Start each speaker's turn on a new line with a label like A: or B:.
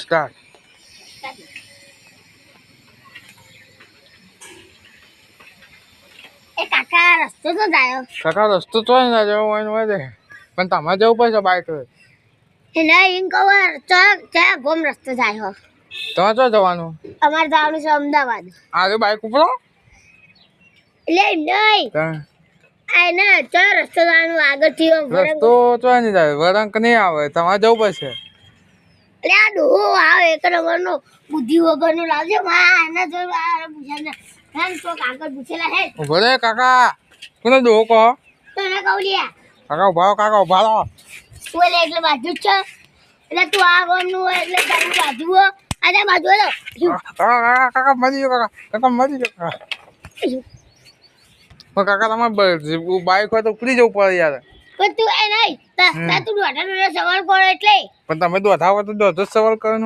A: Start.
B: એ કાકા રસ્તો તો જાય
A: કાકા રસ્તો તો ના જવો હોય વધે પણ તમારે જવું પડશે બાઈક
B: એને એમ કહું ચા ગોમ રસ્તો જાય હો
A: તમારે તો જવાનું
B: અમારે જવાનું છે અમદાવાદ
A: આજે બાઈક ઉપર
B: એટલે નહીં આ ને ચા રસ્તો જવાનું આગળથી
A: રસ્તો તો નહીં જાય વળંક નહીં આવે તમારે જવું પડશે.
B: એટલે આ ડોહો આવે એક નંબરનો બુદ્ધિ વગરનો લાવજો એના જોઈ પૂછ્યા તો કાગળ પૂછેલા હે
A: ભલે કાકા કોને દો કહો
B: તો એને કહું લ્યા
A: કાકા ઉભા કાકા ઉભા રહો.
B: તું એટલે બાજુ જ છે એટલે તું આ ગમનું હોય એટલે તારી બાજુ હો આ બાજુ હેલો
A: કાકા કાકા મરી ગયો કાકા મરી ગયો કાકા. પણ કાકા તમારે બાઈક હોય તો ઉતરી જવું પડે યાર.
B: પણ તું એ નહીં તું દોઢા સવાલ કરો એટલે
A: પણ તમે દોઢા હોય તો દોઢો જ સવાલ કરો.